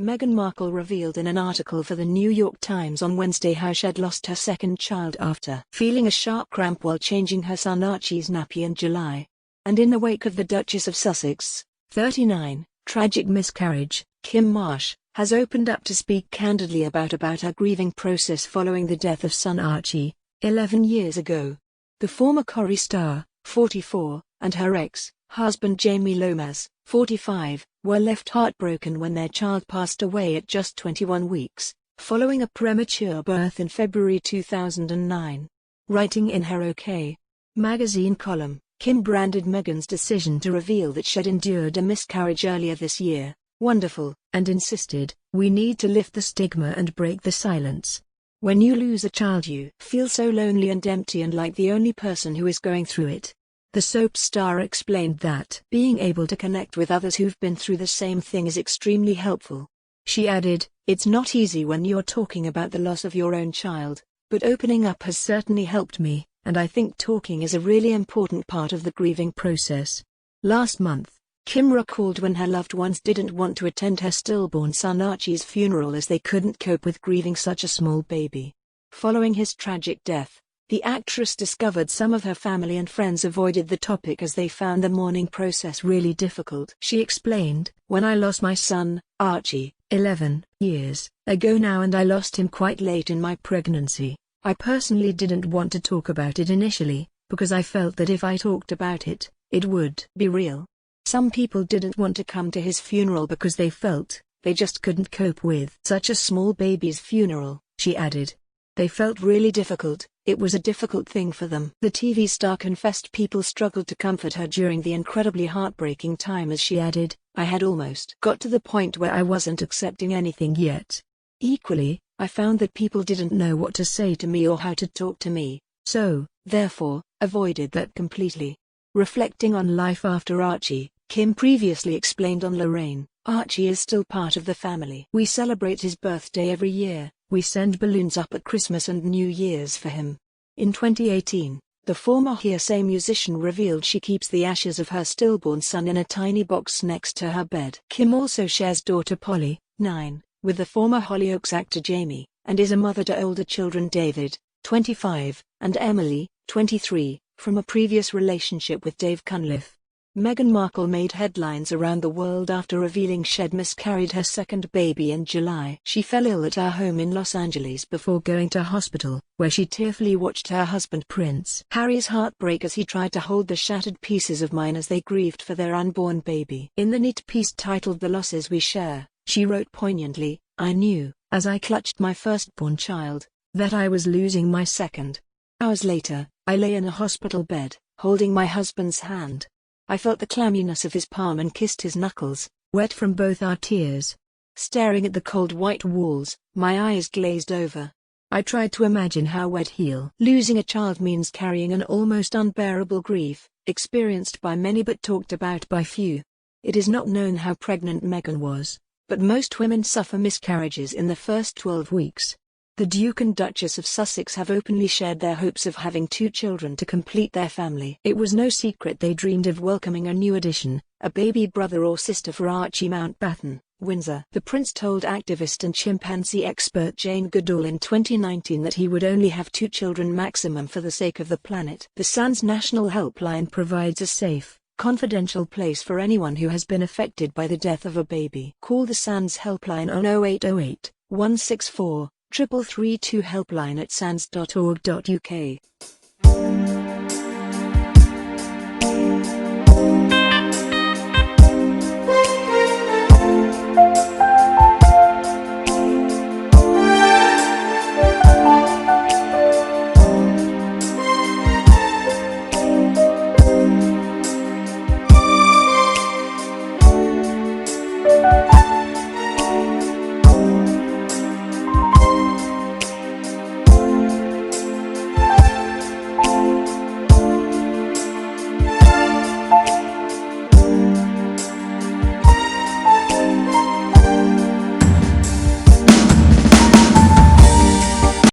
Meghan Markle revealed in an article for the New York Times on Wednesday how she had lost her second child after feeling a sharp cramp while changing her son Archie's nappy in July. And in the wake of the Duchess of Sussex, 39, tragic miscarriage, Kym Marsh has opened up to speak candidly about her grieving process following the death of son Archie, 11 years ago. The former Corrie star, 44, and her ex-husband Jamie Lomas, 45, were left heartbroken when their child passed away at just 21 weeks, following a premature birth in February 2009. Writing in her OK! Magazine column, Kym branded Meghan's decision to reveal that she'd endured a miscarriage earlier this year wonderful, and insisted, "We need to lift the stigma and break the silence. When you lose a child you feel so lonely and empty and like the only person who is going through it." The soap star explained that being able to connect with others who've been through the same thing is extremely helpful. She added, "It's not easy when you're talking about the loss of your own child, but opening up has certainly helped me, and I think talking is a really important part of the grieving process." Last month, Kym recalled when her loved ones didn't want to attend her stillborn son Archie's funeral as they couldn't cope with grieving such a small baby. Following his tragic death, the actress discovered some of her family and friends avoided the topic as they found the mourning process really difficult. She explained, "When I lost my son, Archie, 11 years ago now, and I lost him quite late in my pregnancy, I personally didn't want to talk about it initially, because I felt that if I talked about it, it would be real. Some people didn't want to come to his funeral because they felt they just couldn't cope with such a small baby's funeral," she added. "They felt really difficult, it was a difficult thing for them." The TV star confessed people struggled to comfort her during the incredibly heartbreaking time as she added, "I had almost got to the point where I wasn't accepting anything yet. Equally, I found that people didn't know what to say to me or how to talk to me, so, therefore, avoided that completely." Reflecting on life after Archie, Kym previously explained on Lorraine, "Archie is still part of the family. We celebrate his birthday every year, we send balloons up at Christmas and New Year's for him." In 2018, the former Hearsay musician revealed she keeps the ashes of her stillborn son in a tiny box next to her bed. Kym also shares daughter Polly, 9, with the former Hollyoaks actor Jamie, and is a mother to older children David, 25, and Emily, 23, from a previous relationship with Dave Cunliffe. Meghan Markle made headlines around the world after revealing she'd miscarried her second baby in July. She fell ill at her home in Los Angeles before going to hospital, where she tearfully watched her husband Prince Harry's heart break as he tried to hold the shattered pieces of mine as they grieved for their unborn baby. In the neat piece titled "The Losses We Share," she wrote poignantly, "I knew, as I clutched my firstborn child, that I was losing my second. Hours later, I lay in a hospital bed, holding my husband's hand. I felt the clamminess of his palm and kissed his knuckles, wet from both our tears. Staring at the cold white walls, my eyes glazed over. I tried to imagine how we'd heal." Losing a child means carrying an almost unbearable grief, experienced by many but talked about by few. It is not known how pregnant Meghan was, but most women suffer miscarriages in the first 12 weeks. The Duke and Duchess of Sussex have openly shared their hopes of having 2 children to complete their family. It was no secret they dreamed of welcoming a new addition, a baby brother or sister for Archie Mountbatten, Windsor. The prince told activist and chimpanzee expert Jane Goodall in 2019 that he would only have 2 children maximum for the sake of the planet. The Sun's National Helpline provides a safe, confidential place for anyone who has been affected by the death of a baby. Call the Sun's Helpline on 0808 164 3332 helpline at sands.org.uk.